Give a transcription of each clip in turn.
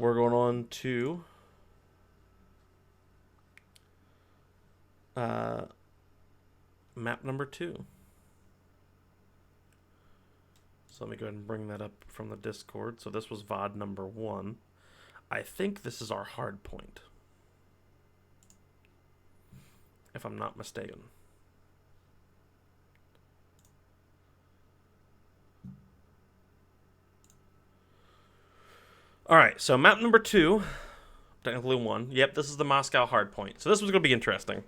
we're going on to map number 2. So let me go ahead and bring that up from the Discord. So this was VOD number 1. I think this is our hard point, if I'm not mistaken. Alright, so map number 2, technically 1. Yep, this is the Moscow hard point. So this was going to be interesting.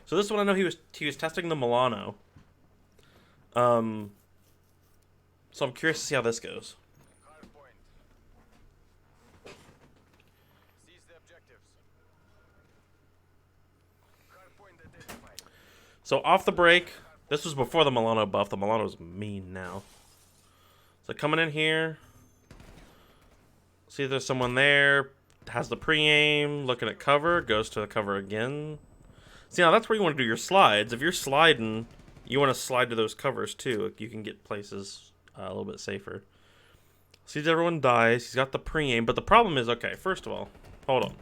So this one I know he was testing the Milano. So I'm curious to see how this goes. So off the break, this was before the Milano buff. The Milano's mean now. So coming in here, see if there's someone there. Has the pre-aim, looking at cover, goes to the cover again. See, now that's where you want to do your slides. If you're sliding, you want to slide to those covers too. You can get places a little bit safer. Sees everyone dies. He's got the pre-aim, but the problem is, okay, first of all, hold on.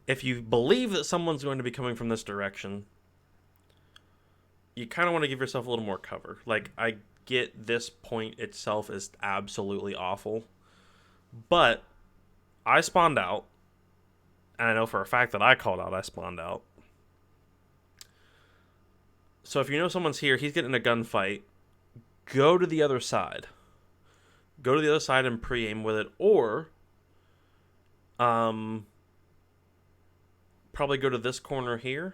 If you believe that someone's going to be coming from this direction, you kind of want to give yourself a little more cover. Like, I get this point itself is absolutely awful, but I spawned out, and I know for a fact that I called out I spawned out. So if you know someone's here, he's getting a gunfight, go to the other side. Go to the other side and pre-aim with it, or probably go to this corner here.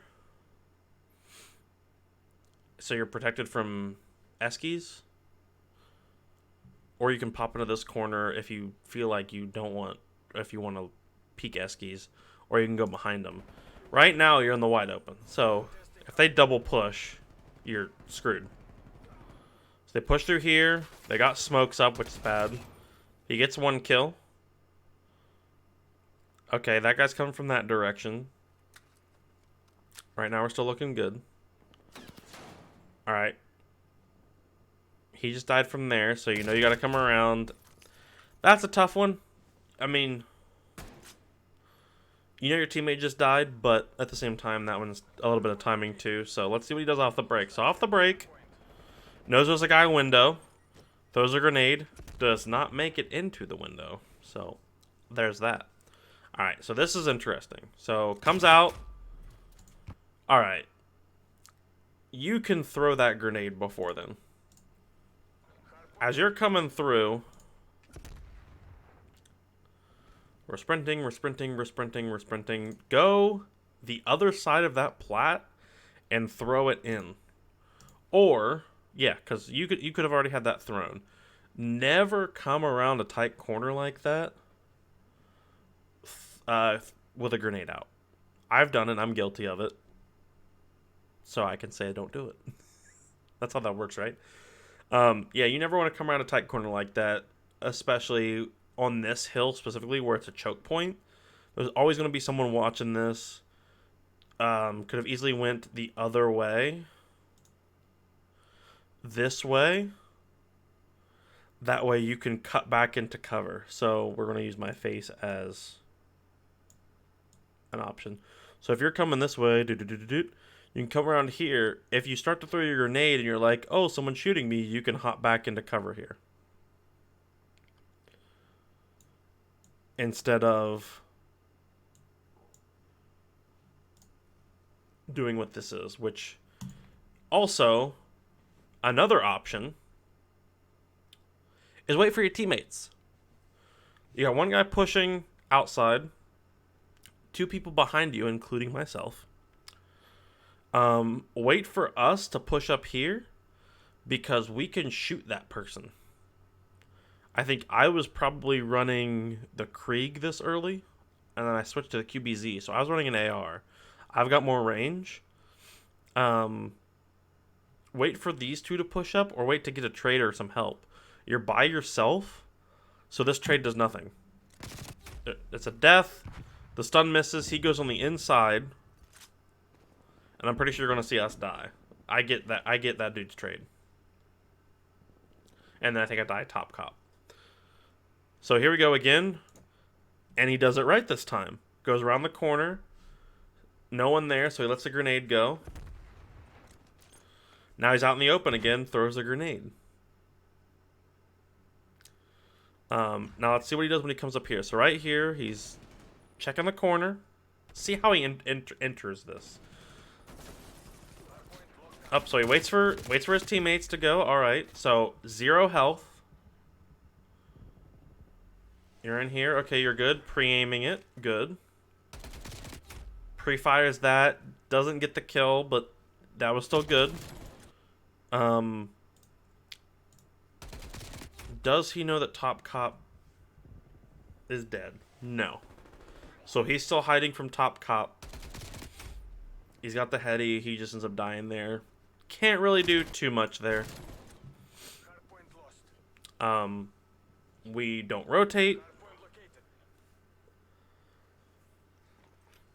So you're protected from eskies. Or you can pop into this corner if you feel like you don't want, if you want to peek eskies. Or you can go behind them. Right now you're in the wide open. So if they double push, you're screwed. So they push through here. They got smokes up, which is bad. He gets 1 kill. Okay, that guy's coming from that direction. Right now we're still looking good. Alright. He just died from there, so you know you gotta come around. That's a tough one. I mean, you know your teammate just died, but at the same time, that one's a little bit of timing too. So let's see what he does off the break. So off the break, knows there's a guy window, throws a grenade, does not make it into the window. So there's that. Alright, so this is interesting. So comes out. Alright. You can throw that grenade before then. As you're coming through, we're sprinting, we're sprinting, we're sprinting, we're sprinting. Go the other side of that plat and throw it in. Or, yeah, because you could have already had that thrown. Never come around a tight corner like that with a grenade out. I've done it. I'm guilty of it. So I can say I don't do it. That's how that works, right? Yeah, you never want to come around a tight corner like that, especially on this hill specifically where it's a choke point. There's always going to be someone watching this. Could have easily went the other way. This way. That way you can cut back into cover. So we're going to use my face as an option. So if you're coming this way, you can come around here. If you start to throw your grenade and you're like, oh, someone's shooting me, you can hop back into cover here. Instead of doing what this is, which also, another option is wait for your teammates. You got one guy pushing outside, 2 people behind you, including myself. Wait for us to push up here because we can shoot that person. I think I was probably running the Krieg this early, and then I switched to the QBZ, so I was running an AR. I've got more range. Wait for these 2 to push up, or wait to get a trade or some help. You're by yourself, so this trade does nothing. It's a death. The stun misses. He goes on the inside. And I'm pretty sure you're going to see us die. I get that dude's trade. And then I think I die top cop. So here we go again. And he does it right this time. Goes around the corner. No one there, so he lets the grenade go. Now he's out in the open again, throws a grenade. Now let's see what he does when he comes up here. So right here, he's checking the corner. See how he enters this. Up, so he waits for his teammates to go. All right, so 0 health. You're in here. Okay, you're good. Pre-aiming it. Good. Pre-fires that. Doesn't get the kill, but that was still good. Does he know that Top Cop is dead? No. So he's still hiding from Top Cop. He's got the heady. He just ends up dying there. Can't really do too much there. We don't rotate.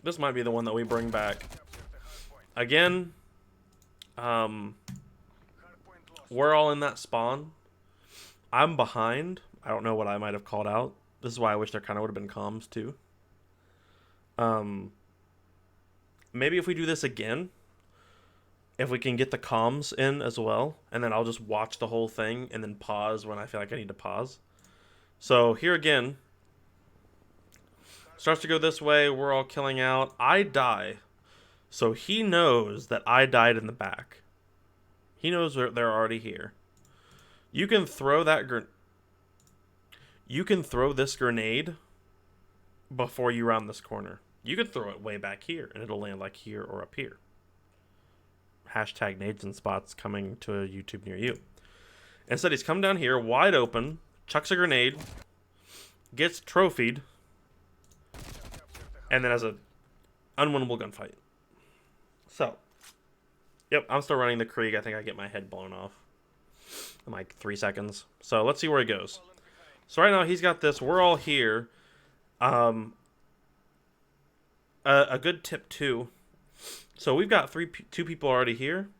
This might be the one that we bring back. Again, we're all in that spawn. I'm behind. I don't know what I might have called out. This is why I wish there kind of would have been comms too. Maybe if we do this again, if we can get the comms in as well, and then I'll just watch the whole thing and then pause when I feel like I need to pause. So here again, starts to go this way. We're all killing out. I die. So he knows that I died in the back. He knows they're already here. You can throw that this grenade before you round this corner. You could throw it way back here, and it'll land like here or up here. Hashtag nades and spots coming to a YouTube near you. Instead, he's come down here, wide open, chucks a grenade, gets trophied, and then has an unwinnable gunfight. So, yep, I'm still running the Krieg. I think I get my head blown off in like 3 seconds. So let's see where he goes. So right now he's got this. We're all here. A good tip too. So we've got two people already here.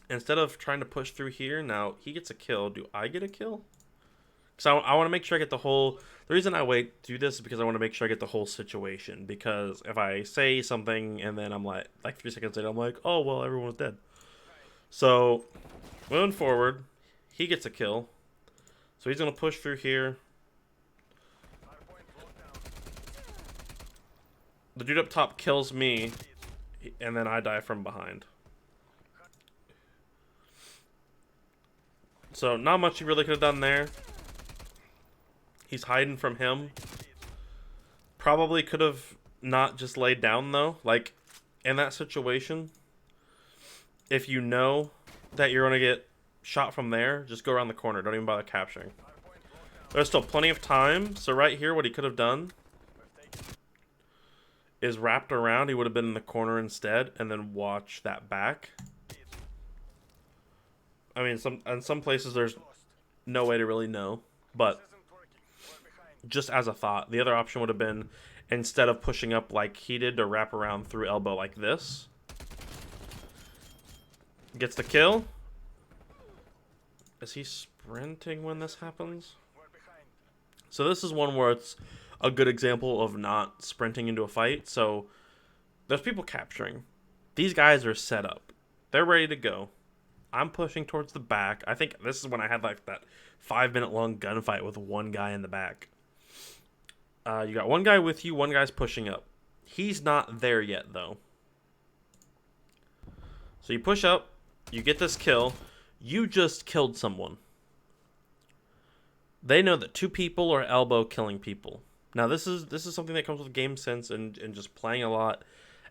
Instead of trying to push through here, now he gets a kill. Do I get a kill? Because I want to make sure I get the whole... The reason I wait to do this is because I want to make sure I get the whole situation. Because if I say something and then I'm like 3 seconds later, I'm like, oh, well, everyone's dead. So, moving forward, he gets a kill. So he's going to push through here. The dude up top kills me, and then I die from behind. So, not much he really could have done there. He's hiding from him. Probably could have not just laid down, though. Like, in that situation, if you know that you're going to get shot from there, just go around the corner. Don't even bother capturing. There's still plenty of time. So right here, what he could have done is wrapped around. He would have been in the corner instead, and then watch that back. I mean, in some places there's no way to really know, but just as a thought, the other option would have been, instead of pushing up like he did, to wrap around through elbow like this. Gets the kill. Is he sprinting when this happens? So this is one where it's a good example of not sprinting into a fight. So there's people capturing. These guys are set up. They're ready to go. I'm pushing towards the back. I think this is when I had like that 5-minute long gunfight with one guy in the back. You got one guy with you, one guy's pushing up. He's not there yet, though. So you push up, you get this kill. You just killed someone. They know that 2 people are elbow killing people. Now this is something that comes with game sense and just playing a lot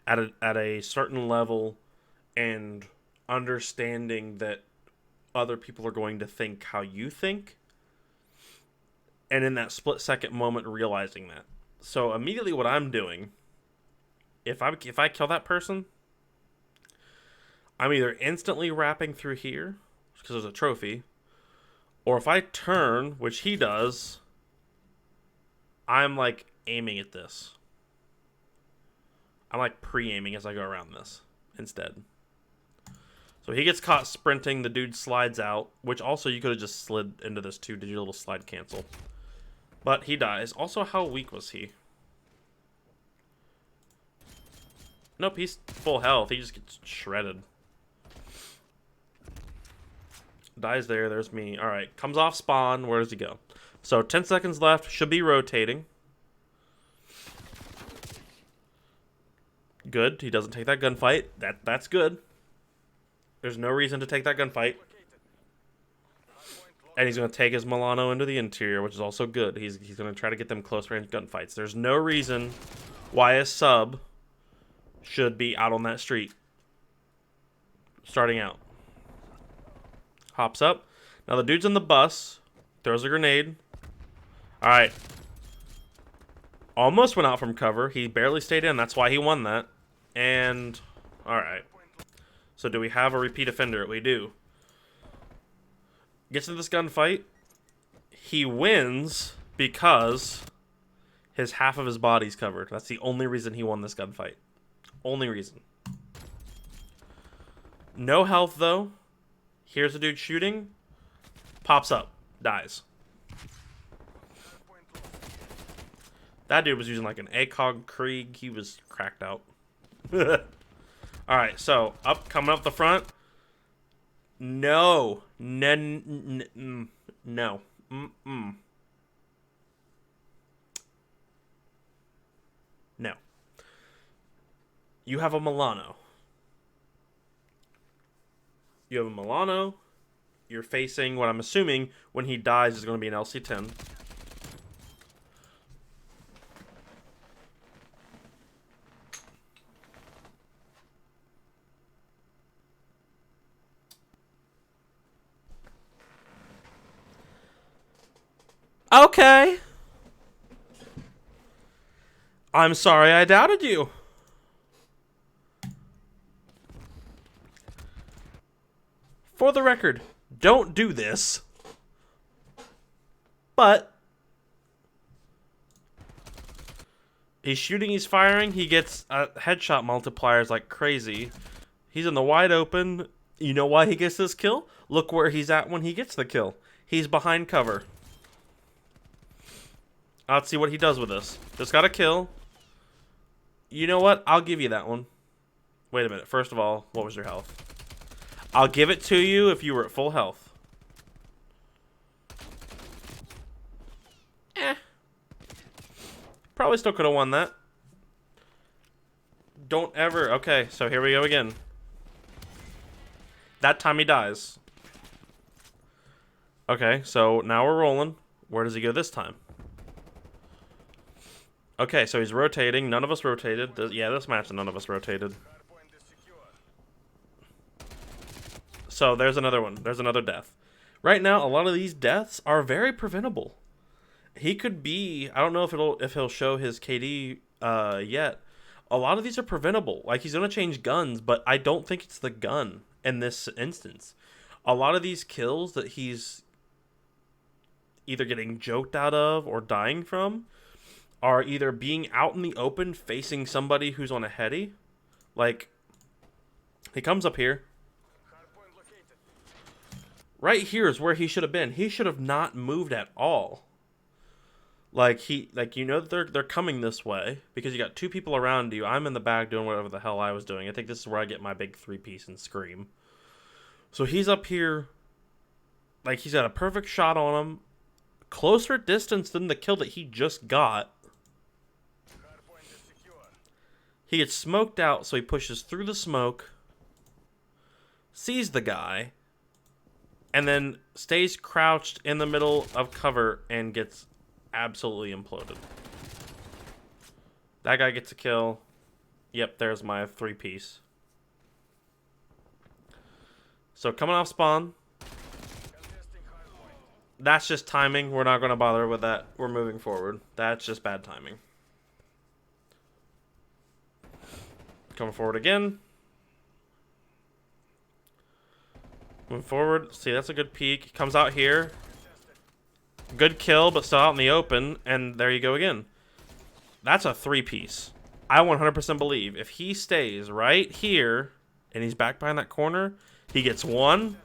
at a certain level and understanding that other people are going to think how you think. And in that split-second moment, realizing that. So immediately what I'm doing, if I kill that person, I'm either instantly wrapping through here, because there's a trophy, or if I turn, which he does, I'm like aiming at this. I'm like pre-aiming as I go around this instead. So he gets caught sprinting, the dude slides out, which also you could have just slid into this too, did your little slide cancel. But he dies. Also, how weak was he? Nope, he's full health. He just gets shredded. Dies there. There's me. Alright, comes off spawn. Where does he go? So, 10 seconds left. Should be rotating. Good. He doesn't take that gunfight. That's good. There's no reason to take that gunfight. And he's going to take his Milano into the interior, which is also good. He's going to try to get them close-range gunfights. There's no reason why a sub should be out on that street. Starting out. Hops up. Now the dude's in the bus. Throws a grenade. Alright. Almost went out from cover. He barely stayed in. That's why he won that. And, alright. So do we have a repeat offender? We do. Gets into this gunfight. He wins because his half of his body's covered. That's the only reason he won this gunfight. Only reason. No health, though. Here's a dude shooting. Pops up. Dies. That dude was using like an ACOG Krieg. He was cracked out. Alright, so coming up the front. No. No. No. You have a Milano. You have a Milano. You're facing what I'm assuming when he dies is going to be an LC-10. Okay. I'm sorry I doubted you. For the record, don't do this. But he's shooting, he's firing, he gets headshot multipliers like crazy. He's in the wide open. You know why he gets this kill? Look where he's at when he gets the kill. He's behind cover. Let's see what he does with this. Just got a kill. You know what? I'll give you that one. Wait a minute. First of all, what was your health? I'll give it to you if you were at full health. Probably still could have won that. Don't ever... Okay, so here we go again. That time he dies. Okay, so now we're rolling. Where does he go this time? Okay, so he's rotating. None of us rotated. Yeah, this match, none of us rotated. So there's another one. There's another death. Right now, a lot of these deaths are very preventable. He could be... I don't know if he'll show his KD yet. A lot of these are preventable. Like, he's going to change guns, but I don't think it's the gun in this instance. A lot of these kills that he's either getting joked out of or dying from are either being out in the open facing somebody who's on a heady. Like, he comes up here. Right here is where he should have been. He should have not moved at all. Like, you know that they're coming this way because you got two people around you. I'm in the back doing whatever the hell I was doing. I think this is where I get my big 3-piece and scream. So he's up here. Like, he's got a perfect shot on him. Closer distance than the kill that he just got. He gets smoked out, so he pushes through the smoke. Sees the guy. And then stays crouched in the middle of cover and gets absolutely imploded. That guy gets a kill. Yep, there's my 3-piece. So coming off spawn. That's just timing. We're not going to bother with that. We're moving forward. That's just bad timing. Coming forward again. Moving forward. See, that's a good peek. Comes out here. Good kill, but still out in the open. And there you go again. That's a 3-piece. I 100% believe if he stays right here and he's back behind that corner, he gets one.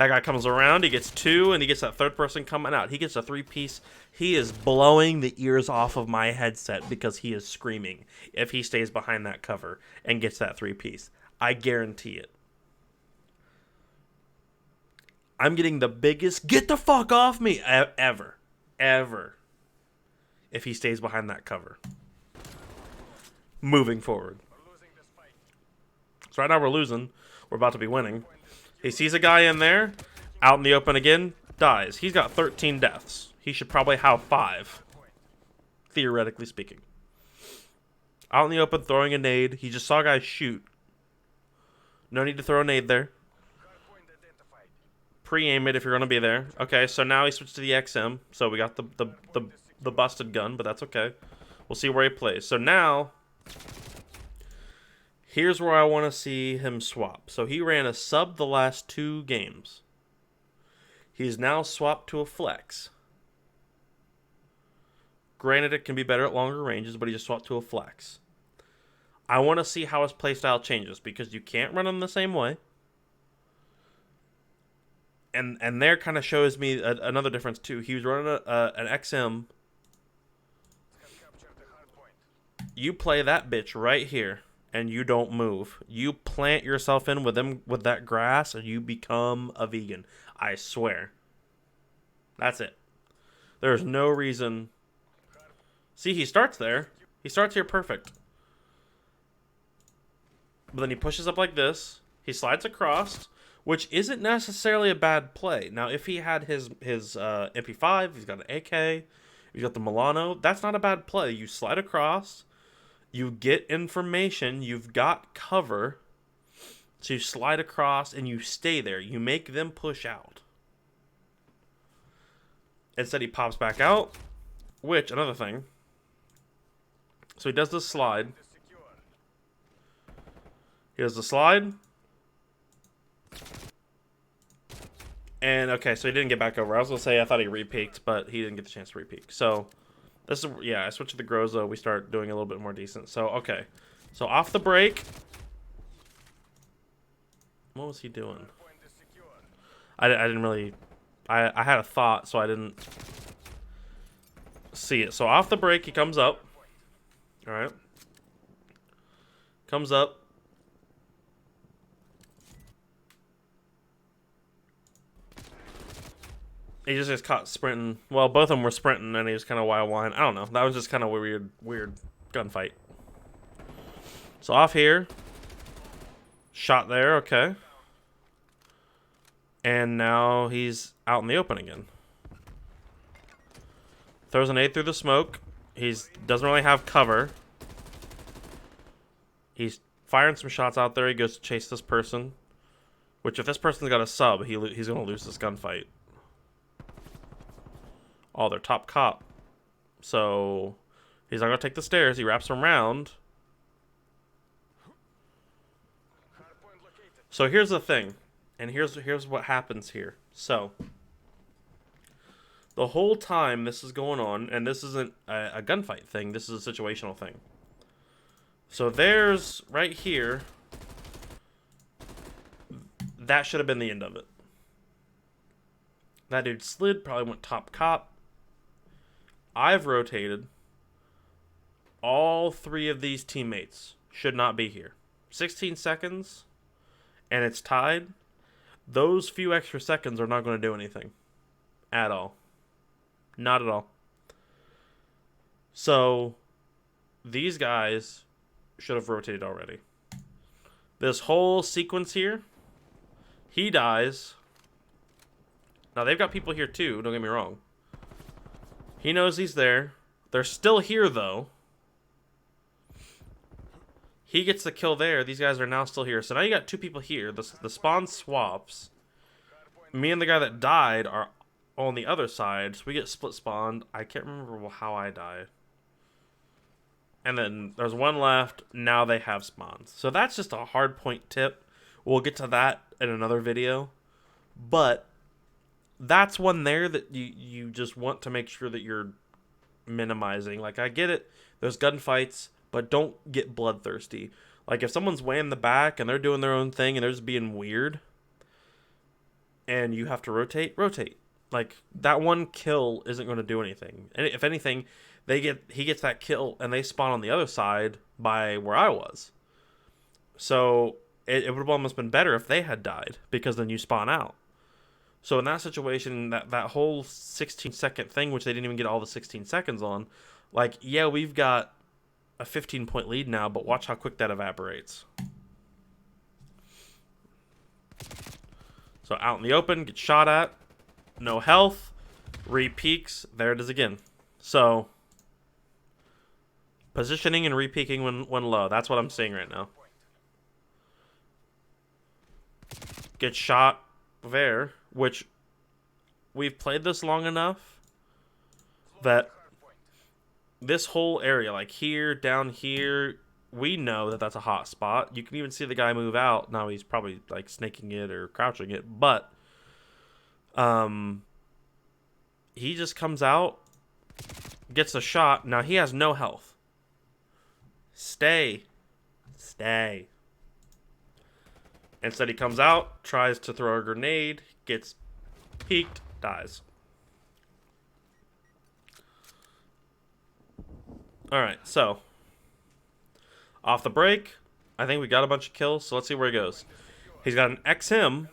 That guy comes around, he gets 2, and he gets that third person coming out. He gets a 3-piece. He is blowing the ears off of my headset because he is screaming if he stays behind that cover and gets that 3-piece. I guarantee it. I'm getting the biggest get the fuck off me ever. Ever. If he stays behind that cover. Moving forward. So right now we're losing. We're about to be winning. He sees a guy in there, out in the open again, dies. He's got 13 deaths. He should probably have 5, theoretically speaking. Out in the open, throwing a nade. He just saw a guy shoot. No need to throw a nade there. Pre-aim it if you're going to be there. Okay, so now he switched to the XM. So we got the busted gun, but that's okay. We'll see where he plays. So now, here's where I want to see him swap. So he ran a sub the last 2 games. He's now swapped to a flex. Granted, it can be better at longer ranges, but he just swapped to a flex. I want to see how his playstyle changes, because you can't run him the same way. And there kind of shows me another difference, too. He was running an XM. You play that bitch right here, and you don't move. You plant yourself in with them with that grass, and you become a vegan. I swear. That's it. There's no reason. See, he starts there. He starts here perfect. But then he pushes up like this. He slides across, which isn't necessarily a bad play. Now, if he had his MP5, he's got an AK, he's got the Milano, that's not a bad play. You slide across, you get information, you've got cover, so you slide across and you stay there. You make them push out. Instead, he pops back out, which, another thing, so he does this slide. He does the slide. And, okay, so he didn't get back over. I was going to say I thought he re-peeked, but he didn't get the chance to re-peek. So, this is, yeah, I switched to the Groza. We start doing a little bit more decent. So, okay. So, off the break. What was he doing? I didn't really... I had a thought, so I didn't see it. So, off the break, he comes up. Alright. Comes up. He just gets caught sprinting. Well, both of them were sprinting, and he was kind of wild-wine. I don't know. That was just kind of a weird gunfight. So off here. Shot there, okay. And now he's out in the open again. Throws an nade through the smoke. He doesn't really have cover. He's firing some shots out there. He goes to chase this person. Which, if this person's got a sub, he's going to lose this gunfight. Oh, they're top cop. So, he's not going to take the stairs. He wraps them around. So, here's the thing. And here's what happens here. So, the whole time this is going on, and this isn't a gunfight thing. This is a situational thing. So, there's, right here, that should have been the end of it. That dude slid, probably went top cop. I've rotated. All 3 of these teammates should not be here. 16 seconds, and it's tied. Those few extra seconds are not going to do anything. At all. Not at all. So, these guys should have rotated already. This whole sequence here, he dies. Now, they've got people here too, don't get me wrong. He knows he's there. They're still here, though. He gets the kill there. These guys are now still here. So now you got 2 people here. The spawn swaps. Me and the guy that died are on the other side. So we get split spawned. I can't remember how I died. And then there's 1 left. Now they have spawns. So that's just a hard point tip. We'll get to that in another video. But that's one there that you just want to make sure that you're minimizing. Like, I get it. There's gunfights, but don't get bloodthirsty. Like, if someone's way in the back and they're doing their own thing and they're just being weird, and you have to rotate. Like, that one kill isn't going to do anything. And if anything, he gets that kill and they spawn on the other side by where I was. So it would have almost been better if they had died, because then you spawn out. So in that situation, that whole 16-second thing, which they didn't even get all the 16 seconds on, like, yeah, we've got a 15-point lead now, but watch how quick that evaporates. So out in the open, get shot at, no health, re-peaks, there it is again. So positioning and re-peaking when low, that's what I'm seeing right now. Get shot there, which we've played this long enough that this whole area, like here, down here, we know that that's a hot spot. You can even see the guy move out. Now he's probably like snaking it or crouching it, but he just comes out, gets a shot. Now he has no health. Stay. Instead, he comes out, tries to throw a grenade, gets peeked, dies. Alright, so off the break, I think we got a bunch of kills, so let's see where he goes. He's got an XM.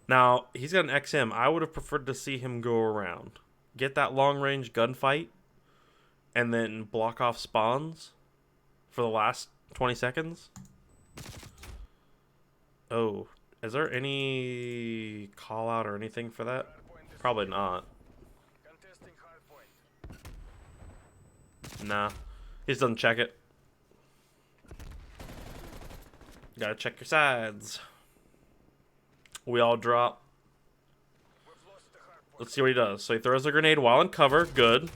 Now, he's got an XM. I would have preferred to see him go around. Get that long-range gunfight, and then block off spawns for the last 20 seconds. Oh, is there any call-out or anything for that? Probably not. Nah, he just doesn't check it. Gotta check your sides. We all drop. Let's see what he does. So he throws a grenade while in cover. Good.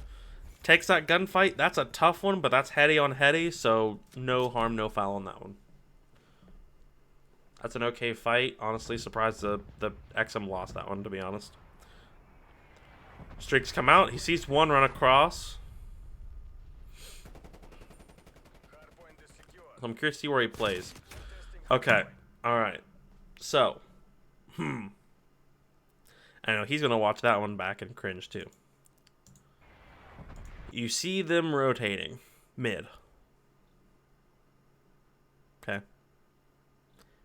Takes that gunfight. That's a tough one, but that's heady on heady, so no harm, no foul on that one. That's an okay fight. Honestly, surprised the XM lost that one, to be honest. Streaks come out. He sees one run across. I'm curious to see where he plays. Okay. Alright. So. I know he's going to watch that one back and cringe too. You see them rotating mid. Okay.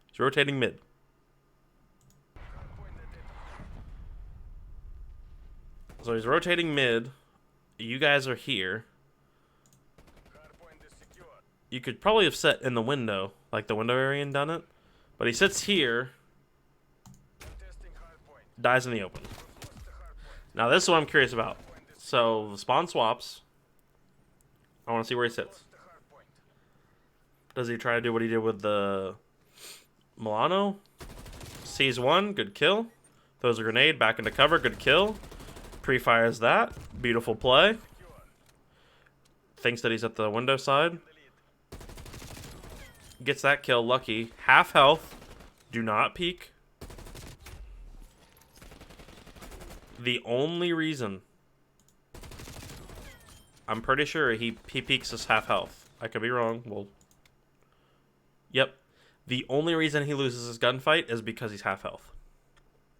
He's rotating mid. So he's rotating mid. You guys are here. You could probably have set in the window, like the window area, and done it. But he sits here. Dies in the open. Now this is what I'm curious about. So the spawn swaps. I want to see where he sits. Does he try to do what he did with the Milano? Sees one, good kill. Throws a grenade back into cover, good kill. Pre-fires that, beautiful play. Thinks that he's at the window side. Gets that kill, lucky. Half health. Do not peek. The only reason, I'm pretty sure he peeks his half health. I could be wrong. Well, yep. The only reason he loses his gunfight is because he's half health.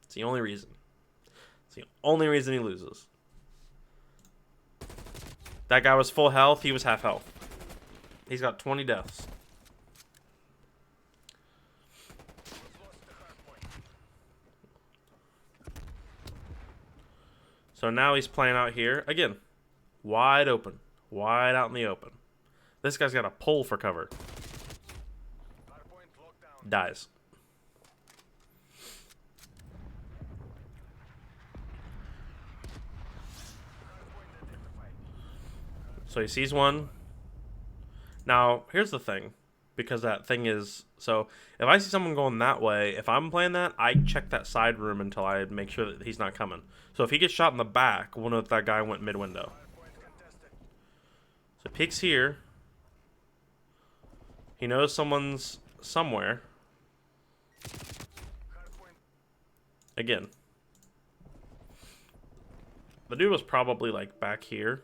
It's the only reason. It's the only reason he loses. That guy was full health. He was half health. He's got 20 deaths. So now he's playing out here. Again, wide open. Wide out in the open. This guy's got a pull for cover. Dies. So he sees one. Now, here's the thing. Because that thing is... So, if I see someone going that way, if I'm playing that, I check that side room until I make sure that he's not coming. So if he gets shot in the back, we'll know that that guy went mid-window. So peeks here. He knows someone's somewhere. Again. The dude was probably like back here.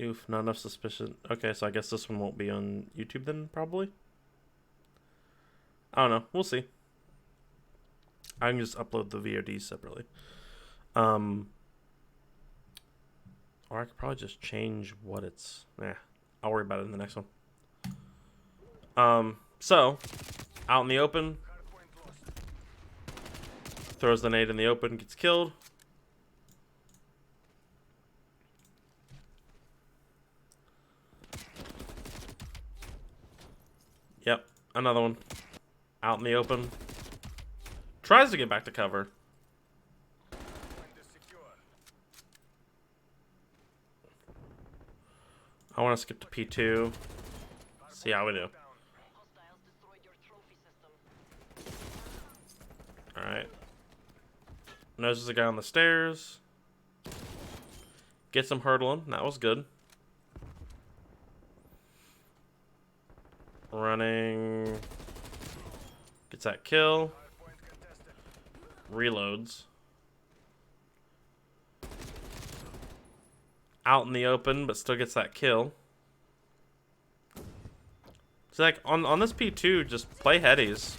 Oof, not enough suspicion. Okay, so I guess this one won't be on YouTube then, probably? I don't know. We'll see. I can just upload the VODs separately. Or I could probably just change what it's... I'll worry about it in the next one. So, out in the open. Throws the nade in the open, gets killed. Yep, another one. Out in the open. Tries to get back to cover. I want to skip to P2. See how we do. Alright. Noses a guy on the stairs. Gets him hurdling. That was good. Running. Gets that kill. Reloads. Out in the open, but still gets that kill. It's like, on this P2, just play headies.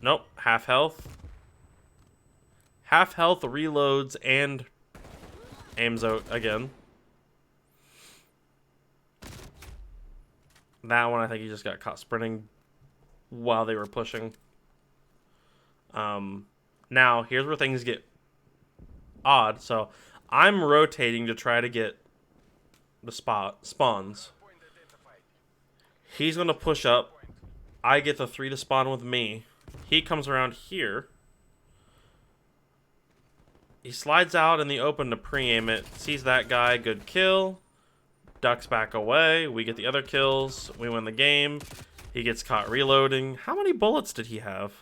Nope, half health. Half health, reloads, and aims out again. That one, I think he just got caught sprinting while they were pushing. Now, here's where things get odd. So, I'm rotating to try to get the spawns. He's going to push up. I get the 3 to spawn with me. He comes around here. He slides out in the open to pre-aim it. Sees that guy. Good kill. Ducks back away. We get the other kills. We win the game. He gets caught reloading. How many bullets did he have?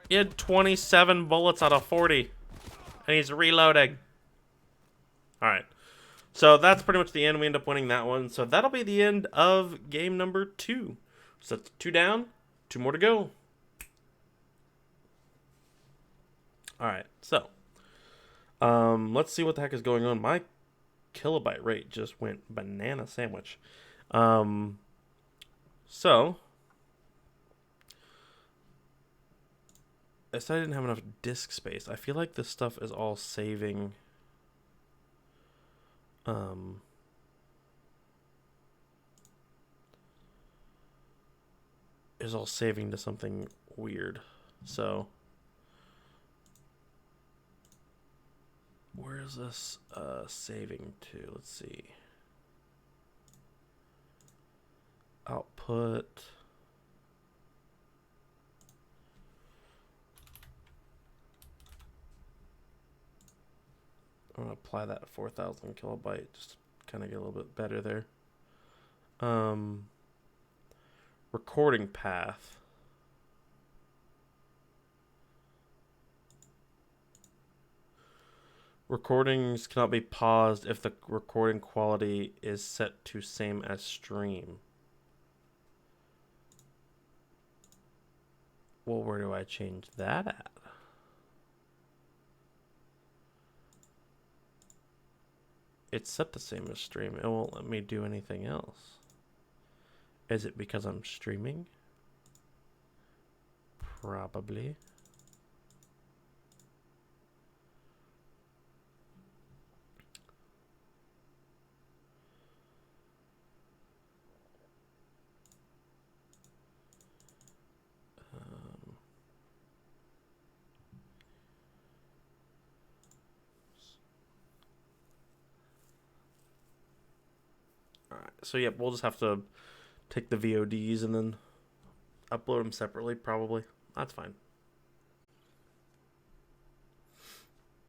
He had 27 bullets out of 40. And he's reloading. Alright. So that's pretty much the end. We end up winning that one. So that'll be the end of game number 2. So that's 2 down, 2 more to go. Alright, so let's see what the heck is going on. My kilobyte rate just went banana sandwich. So I said I didn't have enough disk space. I feel like this stuff is all saving. Is all saving to something weird. So where is this saving to? Let's see. Output. I'm gonna apply that 4,000 kilobyte, just kind of get a little bit better there. Recording path. Recordings cannot be paused if the recording quality is set to same as stream. Well, where do I change that at? It's set the same as stream. It won't let me do anything else. Is it because I'm streaming? Probably. Alright, so yep, we'll just have to take the VODs and then upload them separately, probably. That's fine.